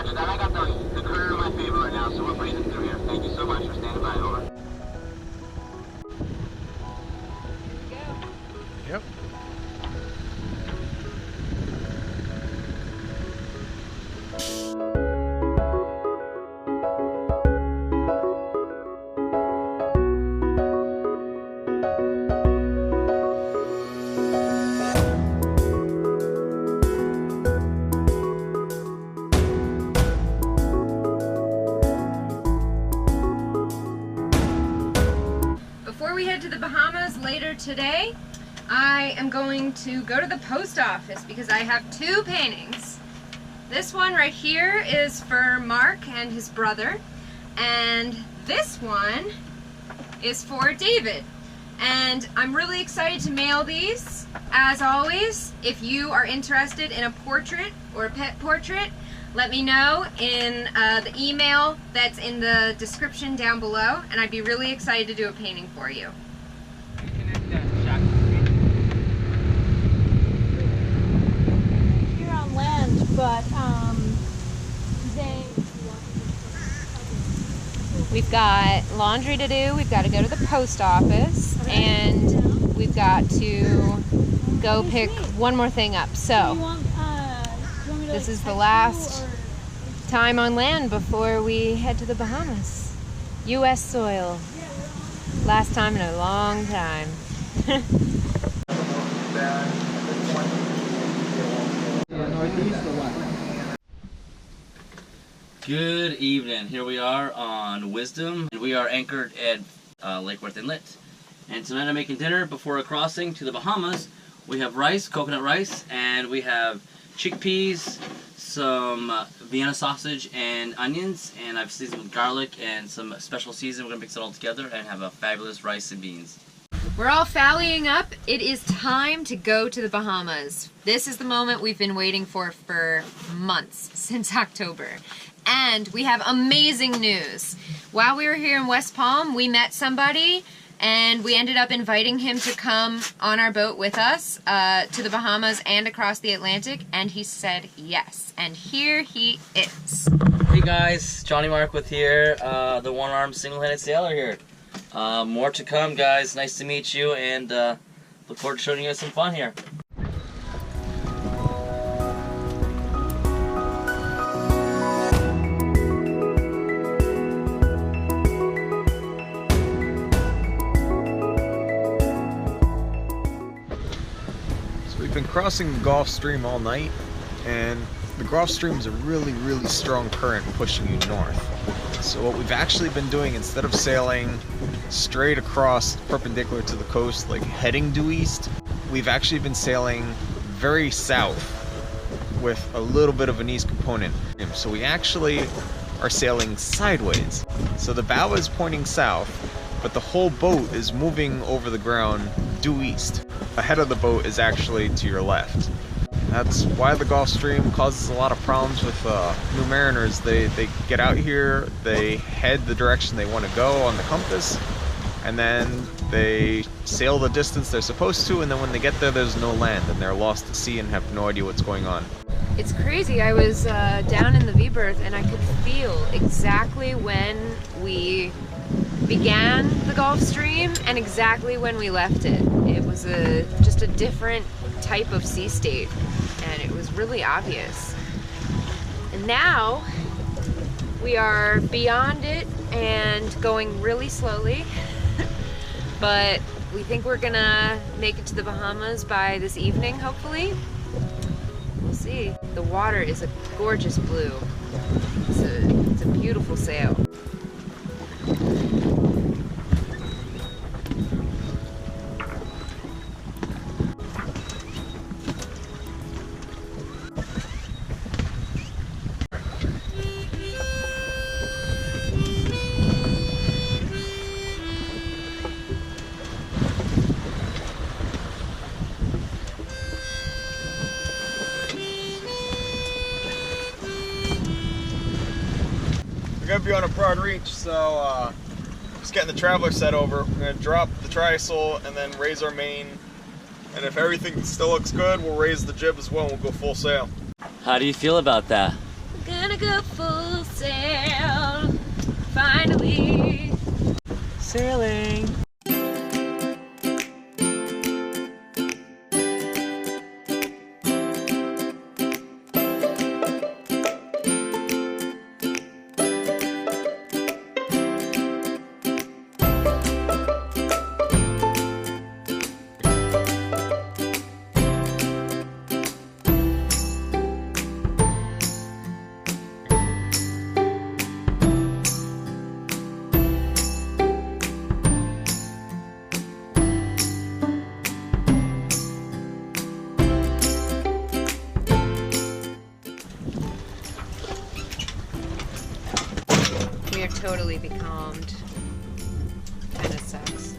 Roger that. I got the current in my favor right now, so we're breezing through here. Thank you so much for standing by. Over. Yep. Before we head to the Bahamas later today, I am going to go to the post office because I have two paintings. This one right here is for Mark and his brother, and this one is for David. And I'm really excited to mail these. As always, if you are interested in a portrait or a pet portrait, let me know in the email that's in the description down below, and I'd be really excited to do a painting for you. Here on land, but We've got laundry to do, we've got to go to the post office, and we've got to go pick one more thing up. So this is the last time on land before we head to the Bahamas. U.S. soil. Last time in a long time. Good evening. Here we are on Wisdom, and we are anchored at Lake Worth Inlet. And tonight I'm making dinner before a crossing to the Bahamas. We have rice, coconut rice, and we have chickpeas, some Vienna sausage and onions, and I've seasoned with garlic and some special season. We're gonna mix it all together and have a fabulous rice and beans. We're all fallying up. It is time to go to the Bahamas. This is the moment we've been waiting for months, since October. And we have amazing news. While we were here in West Palm, we met somebody and we ended up inviting him to come on our boat with us to the Bahamas and across the Atlantic, and he said yes. And here he is. Hey guys, Johnny Marquith here, the one-armed single-handed sailor here. More to come, guys. Nice to meet you, and look forward to showing you guys some fun here. We've been crossing the Gulf Stream all night, and the Gulf Stream is a really, really strong current pushing you north. So what we've actually been doing, instead of sailing straight across perpendicular to the coast, like heading due east, we've actually been sailing very south with a little bit of an east component. So we actually are sailing sideways. So the bow is pointing south, but the whole boat is moving over the ground due east. Ahead of the boat is actually to your left. That's why the Gulf Stream causes a lot of problems with new mariners. They get out here, they head the direction they want to go on the compass, and then they sail the distance they're supposed to, and then when they get there, there's no land, and they're lost at sea and have no idea what's going on. It's crazy. I was down in the V-berth and I could feel exactly when we began the Gulf Stream and exactly when we left it. It was just a different type of sea state, and it was really obvious. And now we are beyond it and going really slowly, but we think we're gonna make it to the Bahamas by this evening, hopefully. We'll see. The water is a gorgeous blue. It's a beautiful sail. We're gonna be on a broad reach, so just getting the traveler set over. We're gonna drop the trysail and then raise our main, and if everything still looks good, we'll raise the jib as well and we'll go full sail. How do you feel about that? We're gonna make a full sail. Finally. Sailing. We are totally becalmed. Kinda sucks.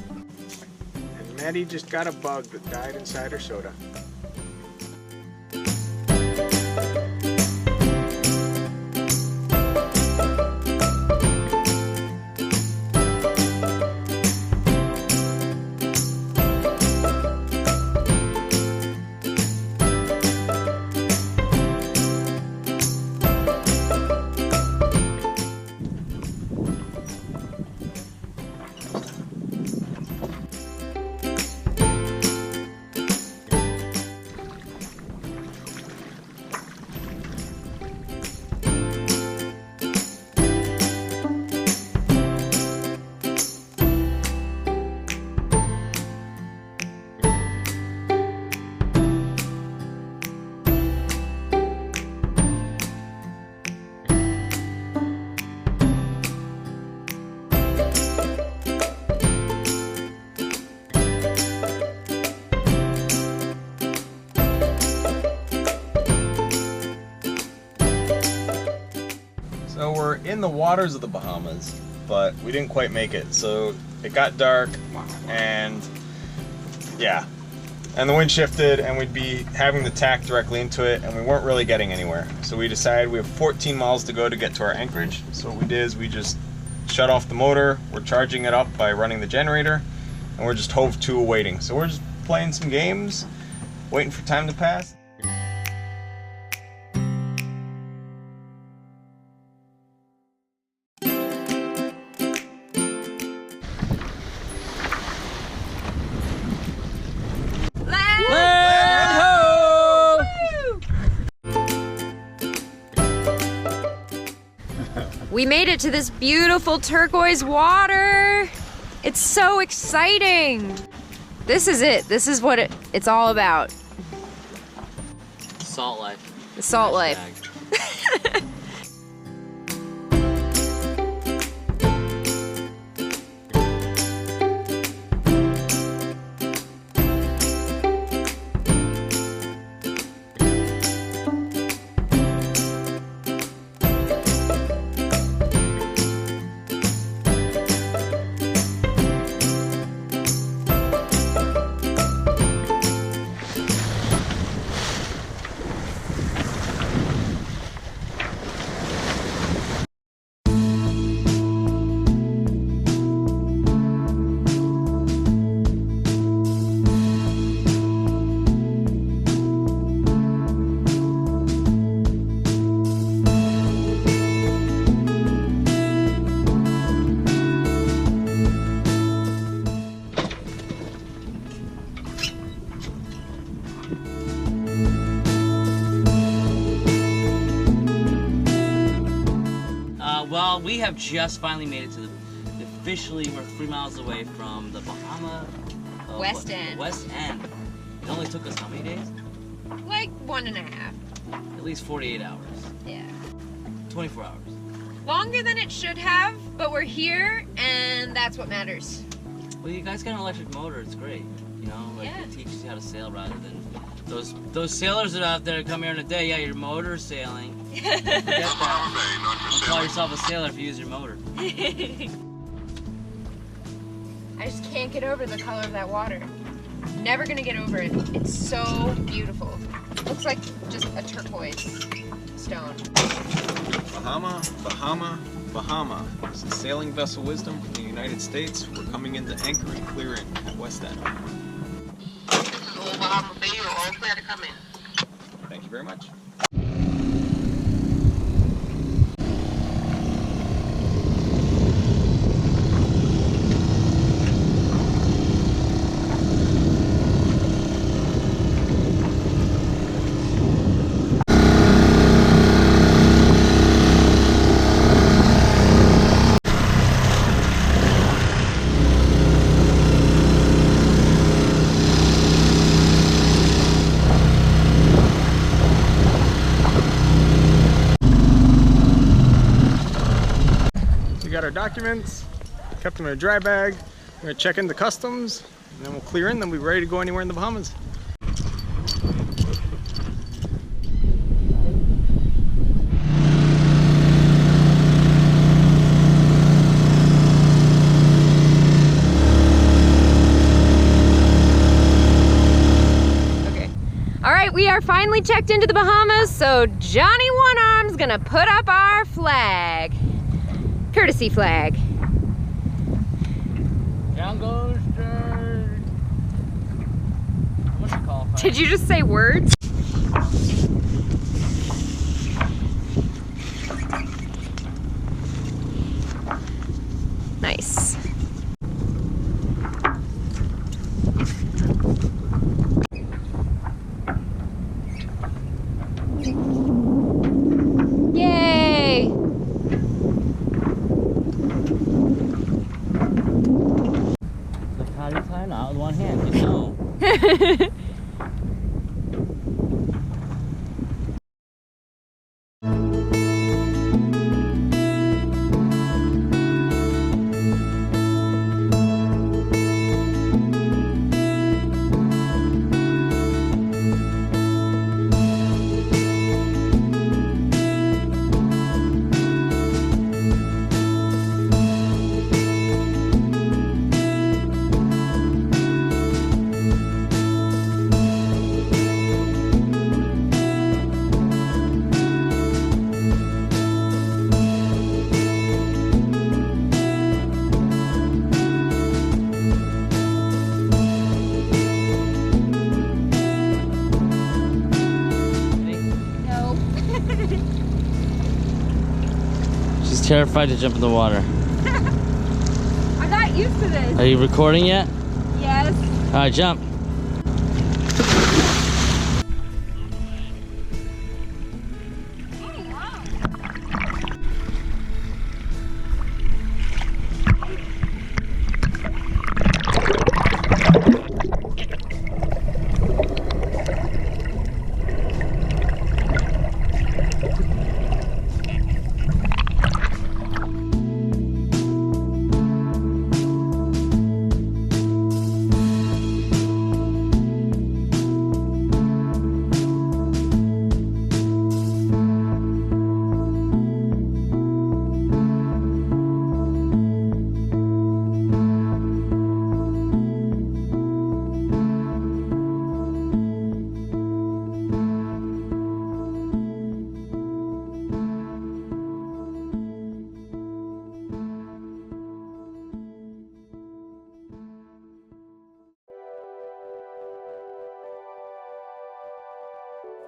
And Maddie just got a bug that died inside her soda. So we're in the waters of the Bahamas, but we didn't quite make it. So it got dark, and yeah, and the wind shifted, and we'd be having to tack directly into it, and we weren't really getting anywhere. So we decided we have 14 miles to go to get to our anchorage. So what we did is we just shut off the motor. We're charging it up by running the generator, and we're just hove to waiting. So we're just playing some games, waiting for time to pass. We made it to this beautiful turquoise water. It's so exciting. This is it. This is what it's all about. Salt life. The salt life. Well, we have just finally made it to the officially, we're 3 miles away from the Bahama West End. West End. It only took us how many days? Like 1.5. At least 48 hours. Yeah. 24 hours. Longer than it should have, but we're here, and that's what matters. Well, you guys got an electric motor. It's great. You know, like Yeah. it teaches you how to sail rather than those sailors that are out there come here in a day. Yeah, your motor's sailing. Forget that. You call yourself a sailor if you use your motor. I just can't get over the color of that water. Never gonna get over it. It's so beautiful. Looks like just a turquoise stone. Bahama, Bahama, Bahama. It's a sailing vessel Wisdom from the United States. We're coming into anchor and clearing at West End. This is Old Bahama Bay. You're all clear to come in. Thank you very much. got our documents, kept them in a dry bag. We're gonna check into customs, and then we'll clear in, then we'll be ready to go anywhere in the Bahamas. We are finally checked into the Bahamas, so Johnny One Arm's gonna put up our flag. Courtesy flag. Down goes what's it called? Did you just say words? Nice. Yay! Like, how do you tie it out with one hand? You know. She's terrified to jump in the water. I'm not used to this. Are you recording yet? Yes. All right, jump.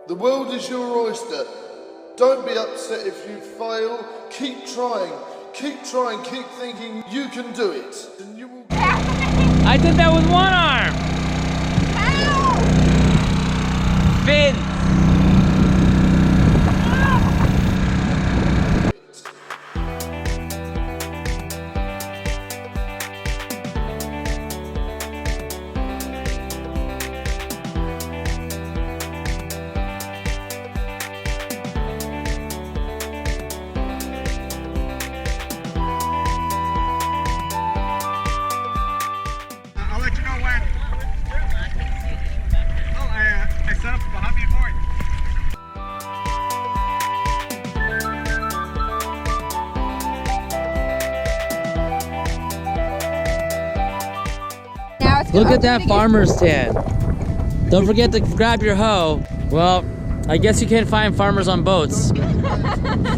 The world is your oyster. Don't be upset if you fail. Keep trying. Keep trying. Keep thinking you can do it. And you will. I did that with one arm. Ow! Finn. I'll let you know when. Oh, I set up the Bahamian board. Now it's Look gonna at that open again. farmer's stand. Don't forget to grab your hoe. Well, I guess you can't find farmers on boats.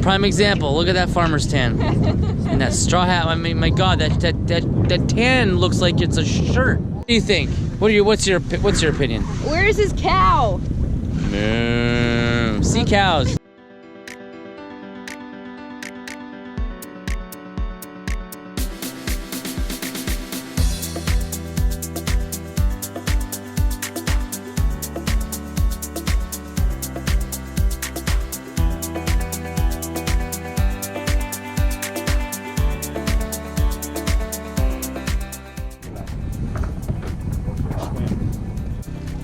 Prime example, look at that farmer's tan. And that straw hat, I mean, my God, that tan looks like it's a shirt. What do you think? What's your opinion? Where's his cow? See cows.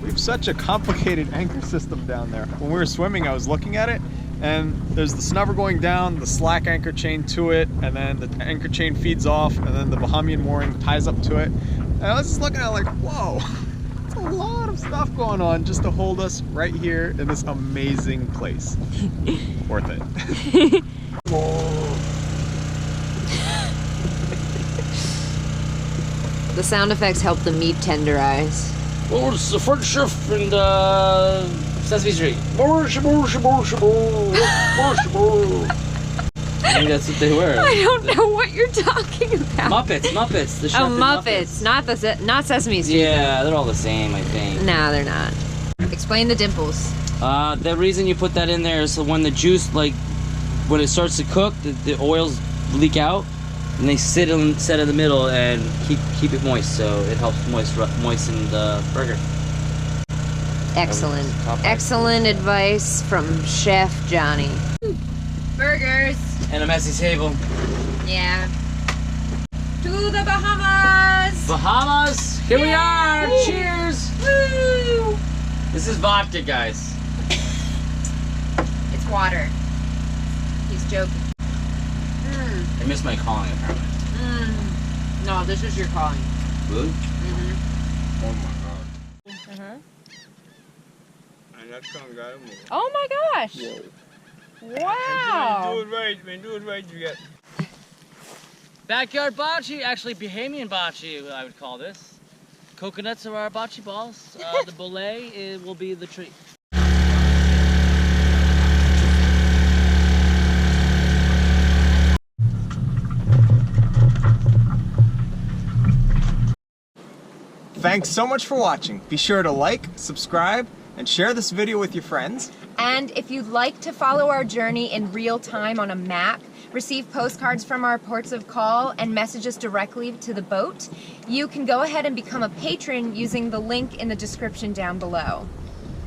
We have such a complicated anchor system down there. When we were swimming, I was looking at it, and there's the snubber going down, the slack anchor chain to it, and then the anchor chain feeds off, and then the Bahamian mooring ties up to it. And I was just looking at it like, whoa, it's a lot of stuff going on just to hold us right here in this amazing place. Worth it. The sound effects help the meat tenderize. Oh, it's the French chef and Sesame Street. I think that's what they were. I don't know what you're talking about. Muppets. The chef Oh, and Muppets, not Sesame Street. Yeah, they're all the same, I think. No, they're not. Explain the dimples. The reason you put that in there is so when the juice, like, when it starts to cook, the oils leak out, and they sit in the middle and keep it moist, so it helps moisten the burger. Excellent. Excellent advice from Chef Jonny. Burgers. And a messy table. Yeah. To the Bahamas! Bahamas! Here we are! Woo! Cheers! Woo! This is vodka, guys. It's water. He's joking. I missed my calling, apparently. No, this is your calling. Really? Mm-hmm. Oh my god. And that tongue got him. Oh my gosh! Wow! Do it right, man. Do it right. You got. Backyard bocce, actually Bahamian bocce, I would call this. Coconuts are our bocce balls. The bollet will be the treat. Thanks so much for watching. Be sure to like, subscribe, and share this video with your friends. And if you'd like to follow our journey in real time on a map, receive postcards from our ports of call, and message us directly to the boat, you can go ahead and become a patron using the link in the description down below.